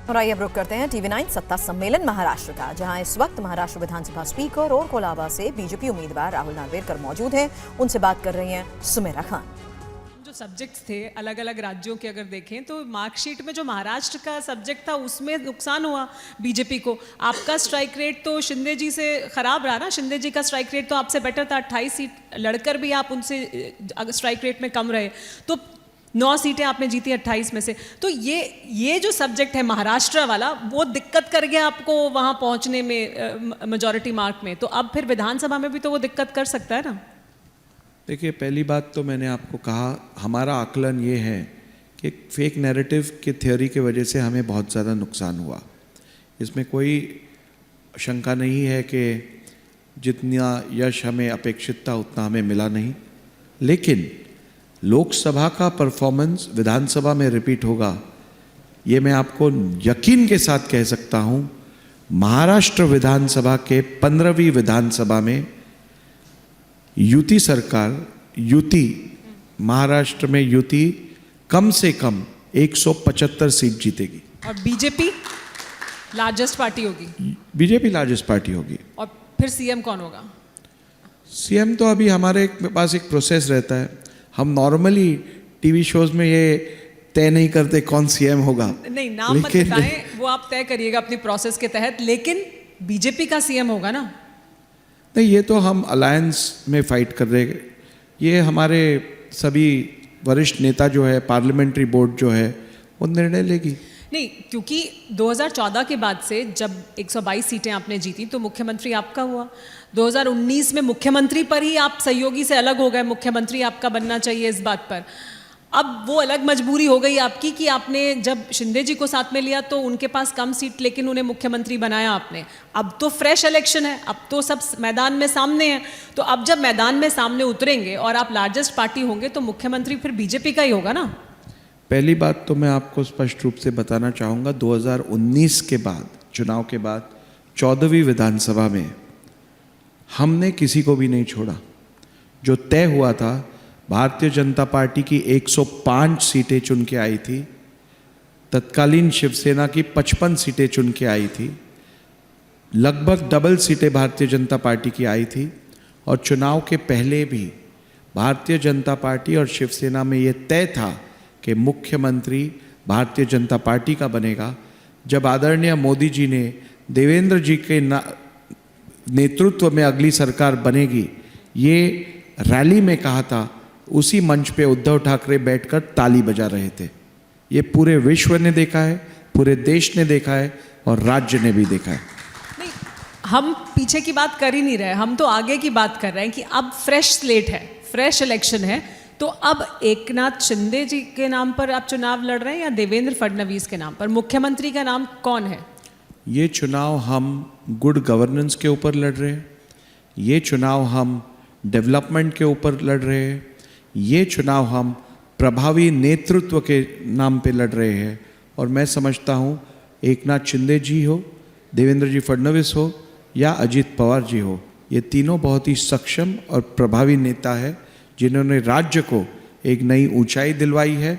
और आइए अब रुक करते हैं TV9 सत्ता सम्मेलन महाराष्ट्र का, जहां इस वक्त महाराष्ट्र विधानसभा स्पीकर और कोलाबा से बीजेपी उम्मीदवार राहुल नार्वेकर मौजूद हैं। उनसे बात कर रही हैं सुमेरा खान। जो सब्जेक्ट्स थे अलग अलग राज्यों के अगर देखें तो मार्कशीट में जो महाराष्ट्र का सब्जेक्ट था उसमें नुकसान हुआ बीजेपी को। आपका स्ट्राइक रेट तो शिंदे जी से खराब रहा ना, शिंदे जी का स्ट्राइक रेट तो आपसे बेटर था, 28 सीट लड़कर भी आप उनसे स्ट्राइक रेट में कम रहे, तो 9 सीटें आपने जीती 28 में से। तो ये जो सब्जेक्ट है महाराष्ट्र वाला वो दिक्कत कर गया आपको वहाँ पहुँचने में मेजॉरिटी मार्क में, तो अब फिर विधानसभा में भी तो वो दिक्कत कर सकता है ना। देखिए, पहली बात तो मैंने आपको कहा, हमारा आकलन ये है कि फेक नैरेटिव की थ्योरी की वजह से हमें बहुत ज़्यादा नुकसान हुआ। इसमें कोई शंका नहीं है कि जितना यश हमें अपेक्षित था उतना हमें मिला नहीं, लेकिन लोकसभा का परफॉर्मेंस विधानसभा में रिपीट होगा, ये मैं आपको यकीन के साथ कह सकता हूँ। महाराष्ट्र विधानसभा के 15वीं विधानसभा में युति सरकार, युति महाराष्ट्र में युति कम से कम 175 सीट जीतेगी और बीजेपी लार्जेस्ट पार्टी होगी। बीजेपी लार्जेस्ट पार्टी होगी। और फिर सीएम कौन होगा? सीएम तो अभी हमारे पास एक प्रोसेस रहता है, हम नॉर्मली टीवी शोज में ये तय नहीं करते कौन सीएम होगा। नहीं, नाम मत बताएं, वो आप तय करिएगा अपनी प्रोसेस के तहत, लेकिन बीजेपी का सीएम होगा ना। नहीं, ये तो हम अलायंस में फाइट कर रहे हैं। ये हमारे सभी वरिष्ठ नेता जो है, पार्लियामेंट्री बोर्ड जो है, वो निर्णय लेगी। नहीं, क्योंकि 2014 के बाद से जब 122 सीटें आपने जीती तो मुख्यमंत्री आपका हुआ। 2019 में मुख्यमंत्री पर ही आप सहयोगी से अलग हो गए, मुख्यमंत्री आपका बनना चाहिए इस बात पर। अब वो अलग मजबूरी हो गई आपकी कि आपने जब शिंदे जी को साथ में लिया तो उनके पास कम सीट, लेकिन उन्हें मुख्यमंत्री बनाया आपने। अब तो फ्रेश इलेक्शन है, अब तो सब मैदान में सामने हैं, तो अब जब मैदान में सामने उतरेंगे और आप लार्जेस्ट पार्टी होंगे तो मुख्यमंत्री फिर बीजेपी का ही होगा ना। पहली बात तो मैं आपको स्पष्ट रूप से बताना चाहूँगा, 2019 के बाद, चुनाव के बाद 14वीं विधानसभा में हमने किसी को भी नहीं छोड़ा। जो तय हुआ था, भारतीय जनता पार्टी की 105 सीटें चुन के आई थी, तत्कालीन शिवसेना की 55 सीटें चुन के आई थी, लगभग डबल सीटें भारतीय जनता पार्टी की आई थी। और चुनाव के पहले भी भारतीय जनता पार्टी और शिवसेना में ये तय था कि मुख्यमंत्री भारतीय जनता पार्टी का बनेगा। जब आदरणीय मोदी जी ने देवेंद्र जी के नेतृत्व में अगली सरकार बनेगी ये रैली में कहा था, उसी मंच पे उद्धव ठाकरे बैठकर ताली बजा रहे थे। ये पूरे विश्व ने देखा है, पूरे देश ने देखा है और राज्य ने भी देखा है। नहीं, हम पीछे की बात कर ही नहीं रहे, हम तो आगे की बात कर रहे हैं कि अब फ्रेश स्लेट है, फ्रेश इलेक्शन है। तो अब एकनाथ शिंदे जी के नाम पर आप चुनाव लड़ रहे हैं या देवेंद्र फडणवीस के नाम पर? मुख्यमंत्री का नाम कौन है? ये चुनाव हम गुड गवर्नेंस के ऊपर लड़ रहे हैं, ये चुनाव हम डेवलपमेंट के ऊपर लड़ रहे हैं, ये चुनाव हम प्रभावी नेतृत्व के नाम पे लड़ रहे हैं। और मैं समझता हूँ एकनाथ शिंदे जी हो, देवेंद्र जी फडणवीस हो या अजित पवार जी हो, ये तीनों बहुत ही सक्षम और प्रभावी नेता है जिन्होंने राज्य को एक नई ऊंचाई दिलवाई है।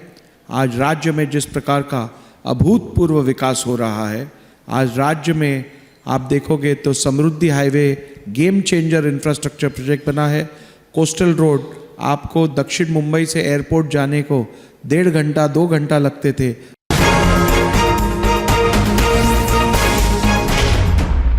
आज राज्य में जिस प्रकार का अभूतपूर्व विकास हो रहा है, आज राज्य में आप देखोगे तो Samruddhi highway game changer infrastructure project बना है। कोस्टल रोड, आपको दक्षिण मुंबई से एयरपोर्ट जाने को 1.5 घंटा 2 घंटा लगते थे,